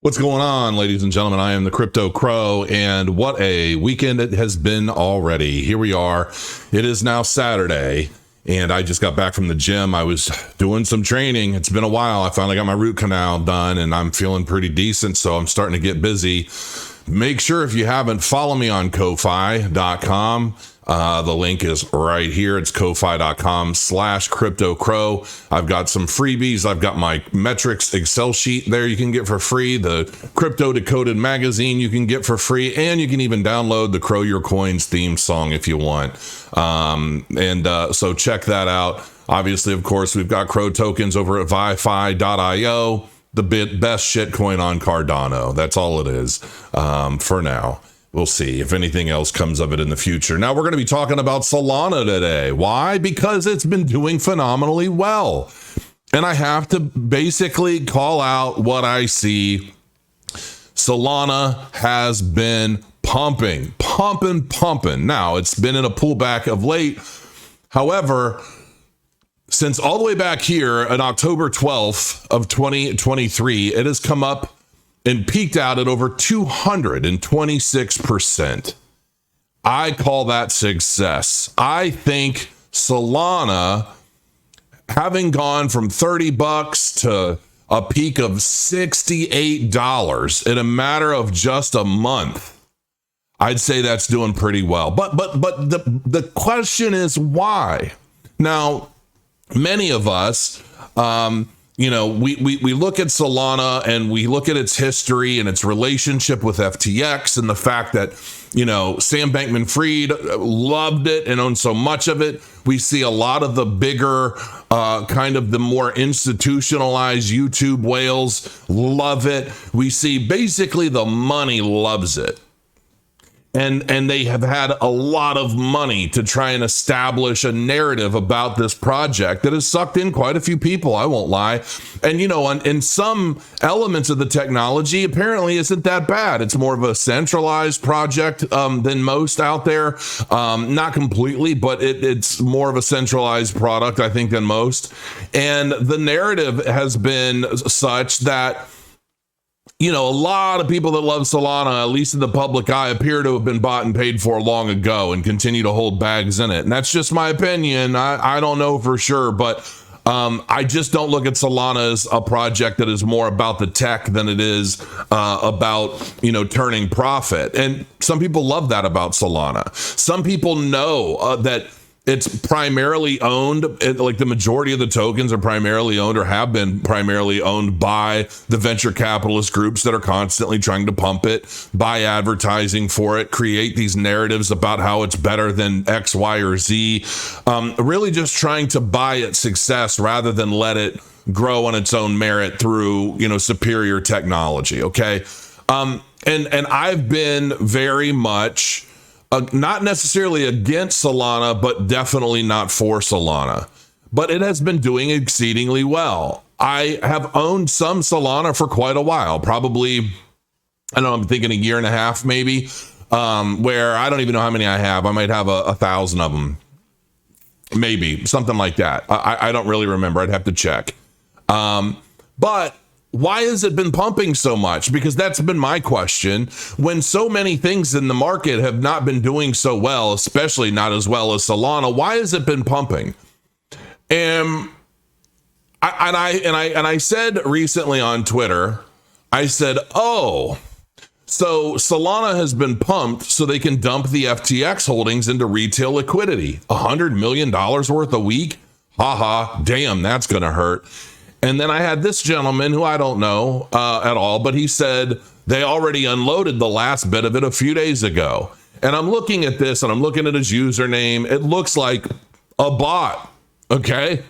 What's going on, ladies and gentlemen? I am the Crypto Crow, and what a weekend it has been already. Here we are. It is now Saturday, and I just got back from the gym. I was doing some training. It's been a while. I finally got my root canal done, and I'm feeling pretty decent, so I'm starting to get busy. Make sure, if you haven't, follow me on Ko-Fi.com. The link is right here. It's Ko-Fi.com/CryptoCrow. I've got some freebies. I've got my metrics Excel sheet there you can get for free. The Crypto Decoded magazine you can get for free. And you can even download the Crow Your Coins theme song if you want. So check that out. Obviously, of course, we've got Crow tokens over at ViFi.io. The best shitcoin on Cardano. That's all it is for now. We'll see if anything else comes of it in the future. Now, we're going to be talking about Solana today. Why? Because it's been doing phenomenally well. And I have to basically call out what I see. Solana has been pumping. Now, it's been in a pullback of late. However, since all the way back here on October 12th of 2023, it has come up and peaked out at over 226%. I call that success. I think Solana, having gone from $30 to a peak of $68 in a matter of just a month, I'd say that's doing pretty well. But the question is why? Now, many of us, we look at Solana and we look at its history and its relationship with FTX and the fact that, Sam Bankman-Fried loved it and owned so much of it. We see a lot of the bigger, kind of the more institutionalized YouTube whales love it. We see basically the money loves it. And they have had a lot of money to try and establish a narrative about this project that has sucked in quite a few people, I won't lie. And, in some elements of the technology, apparently isn't that bad. It's more of a centralized project than most out there. Not completely, but it's more of a centralized product, I think, than most. And the narrative has been such that a lot of people that love Solana, at least in the public eye, appear to have been bought and paid for long ago and continue to hold bags in it. And that's just my opinion. I don't know for sure, but I just don't look at Solana as a project that is more about the tech than it is about, turning profit. And some people love that about Solana. Some people know that it's primarily owned, like the majority of the tokens are primarily owned or have been primarily owned by the venture capitalist groups that are constantly trying to pump it, buy advertising for it, create these narratives about how it's better than X, Y, or Z, really just trying to buy its success rather than let it grow on its own merit through, superior technology. Okay. And I've been very much not necessarily against Solana, but definitely not for Solana. But it has been doing exceedingly well. I have owned some Solana for quite a while, probably, I'm thinking a year and a half maybe, where I don't even know how many I have. I might have 1,000 of them, maybe, something like that. I don't really remember. I'd have to check. But why has it been pumping so much? Because that's been my question. When so many things in the market have not been doing so well, especially not as well as Solana, why has it been pumping? And I said recently on Twitter, I said, so Solana has been pumped so they can dump the FTX holdings into retail liquidity. $100 million worth a week? Haha, damn, that's going to hurt. And then I had this gentleman who I don't know at all, but he said they already unloaded the last bit of it a few days ago. And I'm looking at this and I'm looking at his username. It looks like a bot. Okay.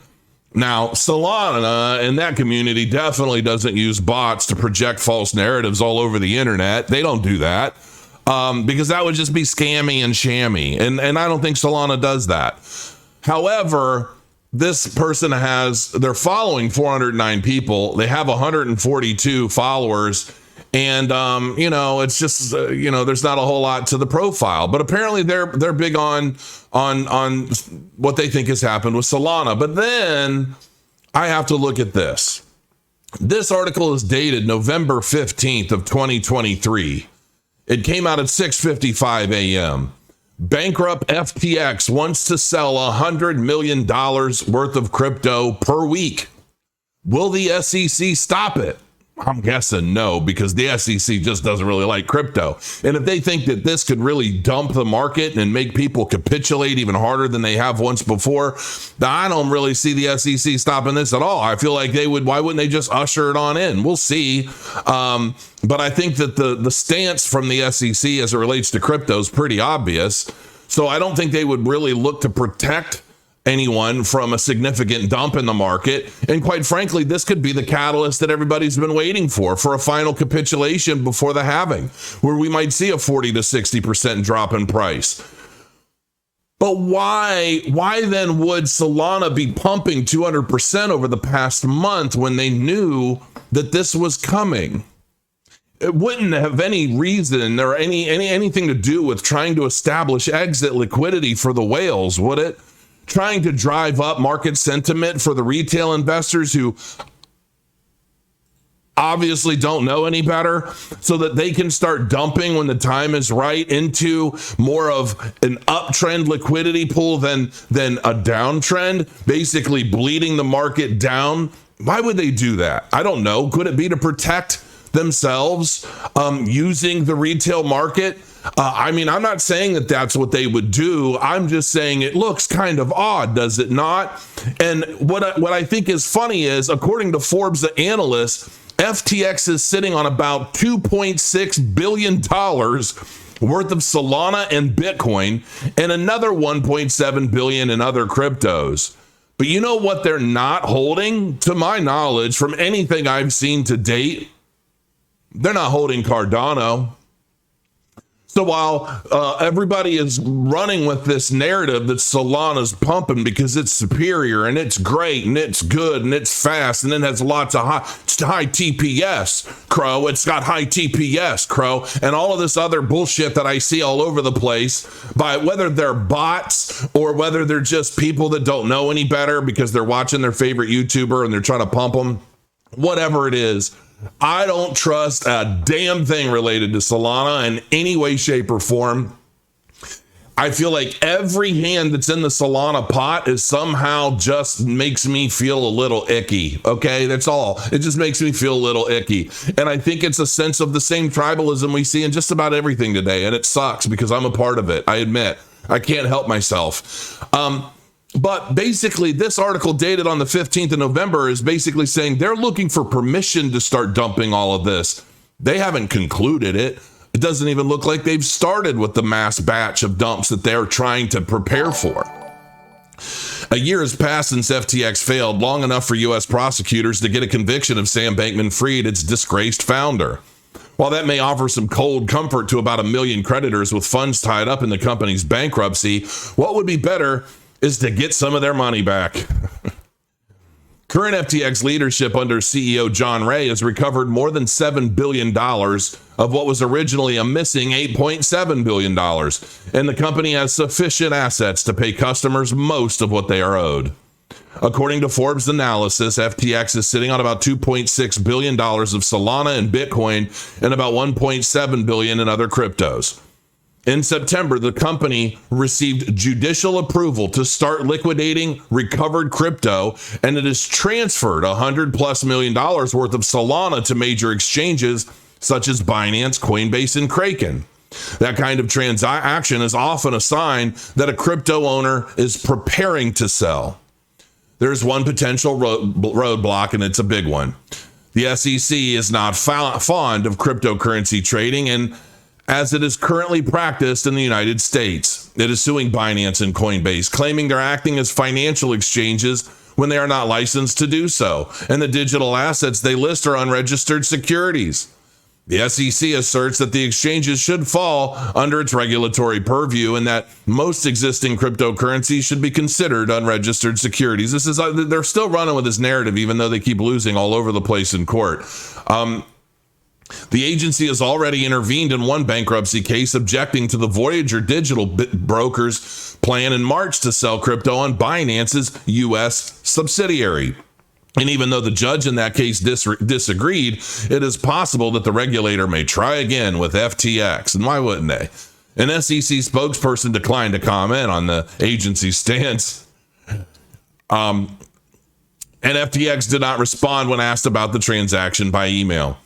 Now, Solana and that community definitely doesn't use bots to project false narratives all over the internet. They don't do that because that would just be scammy and shammy. And I don't think Solana does that. However, this person they're following 409 people. They have 142 followers. And, it's just, there's not a whole lot to the profile, but apparently they're big on what they think has happened with Solana. But then I have to look at this. This article is dated November 15th of 2023. It came out at 6:55 a.m. Bankrupt FTX wants to sell $100 million worth of crypto per week. Will the SEC stop it? I'm guessing no, because the SEC just doesn't really like crypto. And if they think that this could really dump the market and make people capitulate even harder than they have once before, I don't really see the SEC stopping this at all. I feel like they would. Why wouldn't they just usher it on in? We'll see. But I think that the stance from the SEC as it relates to crypto is pretty obvious. So I don't think they would really look to protect anyone from a significant dump in the market. And quite frankly, this could be the catalyst that everybody's been waiting for a final capitulation before the halving, where we might see a 40 to 60% drop in price. But why then would Solana be pumping 200% over the past month when they knew that this was coming? It wouldn't have any reason or anything to do with trying to establish exit liquidity for the whales, would it? Trying to drive up market sentiment for the retail investors who obviously don't know any better, so that they can start dumping when the time is right into more of an uptrend liquidity pool than a downtrend, basically bleeding the market down. Why would they do that? I don't know. Could it be to protect themselves using the retail market? I'm not saying that that's what they would do. I'm just saying it looks kind of odd, does it not? And what I think is funny is, according to Forbes, the analyst, FTX is sitting on about $2.6 billion worth of Solana and Bitcoin, and another $1.7 billion in other cryptos. But you know what they're not holding? To my knowledge, from anything I've seen to date, they're not holding Cardano. So while everybody is running with this narrative that Solana's pumping because it's superior and it's great and it's good and it's fast and it has lots of high TPS, Crow. It's got high TPS, Crow, and all of this other bullshit that I see all over the place, by whether they're bots or whether they're just people that don't know any better because they're watching their favorite YouTuber and they're trying to pump them, whatever it is. I don't trust a damn thing related to Solana in any way, shape, or form. I feel like every hand that's in the Solana pot is somehow just makes me feel a little icky. Okay, that's all. It just makes me feel a little icky. And I think it's a sense of the same tribalism we see in just about everything today. And it sucks because I'm a part of it. I admit, I can't help myself. But basically, this article dated on the 15th of November is basically saying they're looking for permission to start dumping all of this. They haven't concluded it. It doesn't even look like they've started with the mass batch of dumps that they're trying to prepare for. A year has passed since FTX failed, long enough for U.S. prosecutors to get a conviction of Sam Bankman-Fried, its disgraced founder. While that may offer some cold comfort to about 1 million creditors with funds tied up in the company's bankruptcy, what would be better is to get some of their money back. Current FTX leadership under CEO John Ray has recovered more than $7 billion of what was originally a missing $8.7 billion, and the company has sufficient assets to pay customers most of what they are owed. According to Forbes analysis, FTX is sitting on about $2.6 billion of Solana and Bitcoin and about $1.7 billion in other cryptos. In September, the company received judicial approval to start liquidating recovered crypto, and it has transferred $100+ million worth of Solana to major exchanges such as Binance, Coinbase, and Kraken. That kind of transaction is often a sign that a crypto owner is preparing to sell. There's one potential roadblock, and it's a big one. The SEC is not fond of cryptocurrency trading, and as it is currently practiced in the United States, it is suing Binance and Coinbase, claiming they're acting as financial exchanges when they are not licensed to do so, and the digital assets they list are unregistered securities. The SEC asserts that the exchanges should fall under its regulatory purview and that most existing cryptocurrencies should be considered unregistered securities. They're still running with this narrative, even though they keep losing all over the place in court. The agency has already intervened in one bankruptcy case, objecting to the Voyager Digital Brokers' plan in March to sell crypto on Binance's U.S. subsidiary. And even though the judge in that case disagreed, it is possible that the regulator may try again with FTX. And why wouldn't they? An SEC spokesperson declined to comment on the agency's stance. And FTX did not respond when asked about the transaction by email.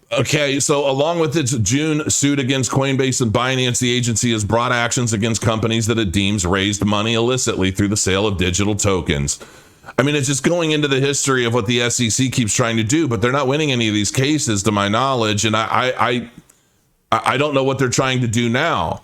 Okay, so along with its June suit against Coinbase and Binance, the agency has brought actions against companies that it deems raised money illicitly through the sale of digital tokens. I mean, it's just going into the history of what the SEC keeps trying to do, but they're not winning any of these cases, to my knowledge, and I don't know what they're trying to do now.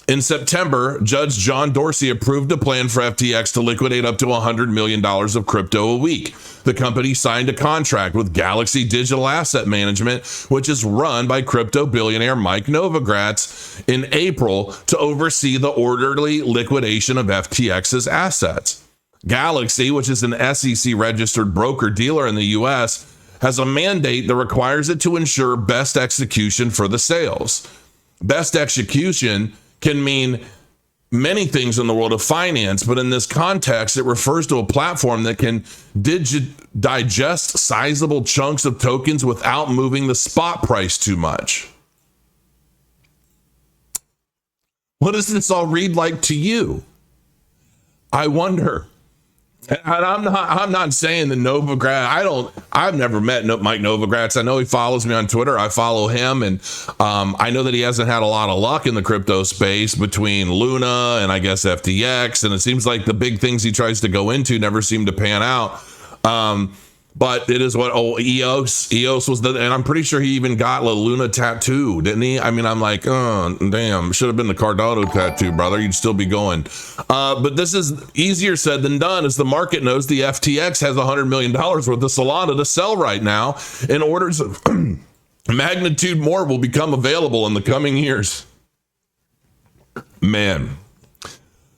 In September, Judge John Dorsey approved a plan for FTX to liquidate up to $100 million of crypto a week. The company signed a contract with Galaxy Digital Asset Management, which is run by crypto billionaire Mike Novogratz, in April to oversee the orderly liquidation of FTX's assets. Galaxy, which is an SEC-registered broker-dealer in the U.S., has a mandate that requires it to ensure best execution for the sales. Best execution can mean many things in the world of finance, but in this context, it refers to a platform that can digest sizable chunks of tokens without moving the spot price too much. What does this all read like to you? I wonder. And I'm not saying that Novogratz, I've never met Mike Novogratz. I know he follows me on Twitter. I follow him. And I know that he hasn't had a lot of luck in the crypto space between Luna and I guess FTX. And it seems like the big things he tries to go into never seem to pan out. But it is what, EOS was and I'm pretty sure he even got a Luna tattoo, didn't he? I mean, I'm like, oh, damn, should have been the Cardano tattoo, brother. You'd still be going. But this is easier said than done, as the market knows the FTX has $100 million worth of Solana to sell right now, and orders of magnitude more will become available in the coming years. Man.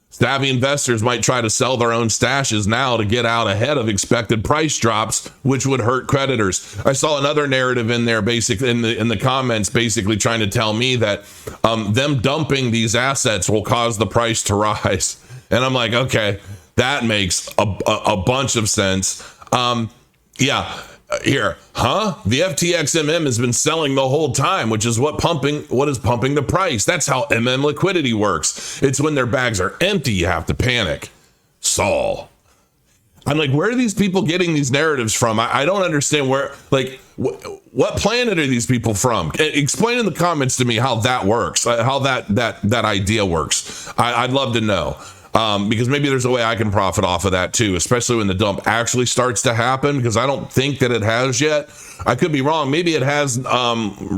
Savvy investors might try to sell their own stashes now to get out ahead of expected price drops, which would hurt creditors. I saw another narrative in there, basically in the comments, basically trying to tell me that them dumping these assets will cause the price to rise. And I'm like, okay, that makes a bunch of sense. Here, the FTX has been selling the whole time, which is what is pumping the price. That's how liquidity works. It's when their bags are empty, you have to panic. Saul. I'm like, where are these people getting these narratives from? I don't understand where, like, what planet are these people from? Explain in the comments to me how that works, how that idea works. I'd love to know. Because maybe there's a way I can profit off of that too, especially when the dump actually starts to happen, because I don't think that it has yet. I could be wrong. Maybe it has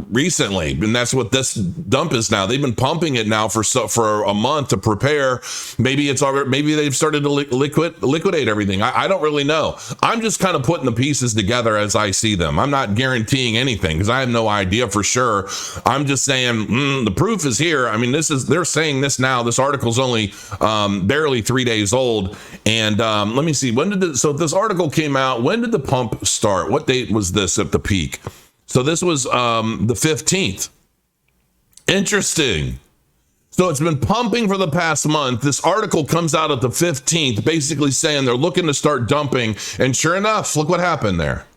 recently, and that's what this dump is now. They've been pumping it now for a month to prepare. Maybe it's already. Maybe they've started to liquidate everything. I don't really know. I'm just kind of putting the pieces together as I see them. I'm not guaranteeing anything because I have no idea for sure. I'm just saying the proof is here. I mean, they're saying this now. This article's only barely 3 days old, and let me see. So this article came out. When did the pump start? What date was this at the peak? So this was the 15th. Interesting. So it's been pumping for the past month. This article comes out at the 15th, basically saying they're looking to start dumping, and sure enough, look what happened there.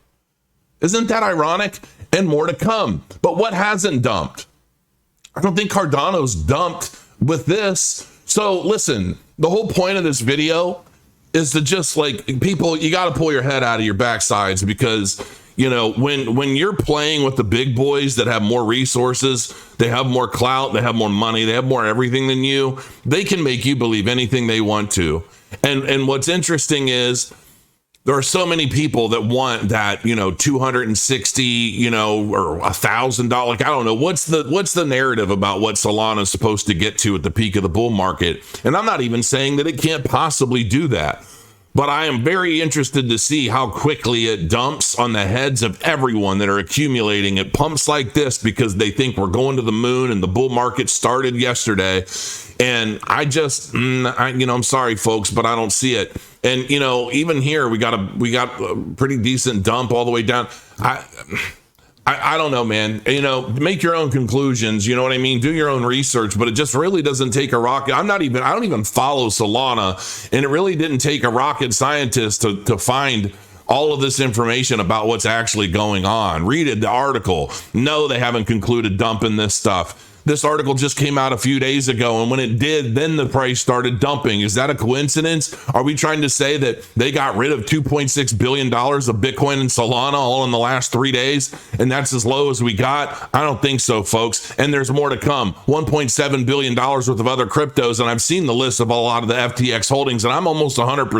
Isn't that ironic? And more to come. But what hasn't dumped? I don't think Cardano's dumped with this. So listen, the whole point of this video is to just, like, people, you got to pull your head out of your backsides, because, you know, when you're playing with the big boys that have more resources, they have more clout, they have more money, they have more everything than you, they can make you believe anything they want to. And what's interesting is there are so many people that want that, you know, 260, you know, or $1,000. Like, I don't know. What's the narrative about what Solana is supposed to get to at the peak of the bull market? And I'm not even saying that it can't possibly do that, but I am very interested to see how quickly it dumps on the heads of everyone that are accumulating. It pumps like this because they think we're going to the moon and the bull market started yesterday. And I just, I'm sorry, folks, but I don't see it. And, you know, even here, we got a pretty decent dump all the way down. I don't know, man. Make your own conclusions. You know what I mean? Do your own research, but it just really doesn't take a rocket. I don't even follow Solana, and it really didn't take a rocket scientist to find all of this information about what's actually going on. Read it, the article. No, they haven't concluded dumping this stuff. This article just came out a few days ago, and when it did, then the price started dumping. Is that a coincidence? Are we trying to say that they got rid of $2.6 billion of Bitcoin and Solana all in the last 3 days, and that's as low as we got? I don't think so, folks. And there's more to come. $1.7 billion worth of other cryptos, and I've seen the list of a lot of the FTX holdings, and I'm almost 100%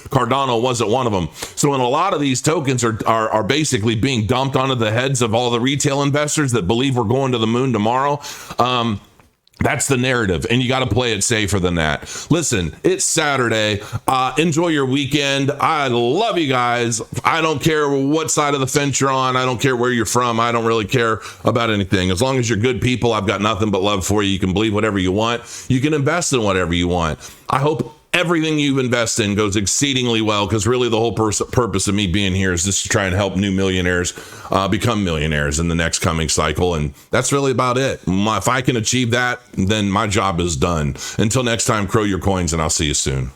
Cardano wasn't one of them. So when a lot of these tokens are basically being dumped onto the heads of all the retail investors that believe we're going to the moon tomorrow, that's the narrative, and you got to play it safer than that. Listen, it's Saturday. Enjoy your weekend. I love you guys. I don't care what side of the fence you're on. I don't care where you're from. I don't really care about anything. As long as you're good people, I've got nothing but love for you. You can believe whatever you want. You can invest in whatever you want. I hope everything you invest in goes exceedingly well, because really the whole purpose of me being here is just to try and help new millionaires become millionaires in the next coming cycle. And that's really about it. If I can achieve that, then my job is done. Until next time, crow your coins, and I'll see you soon.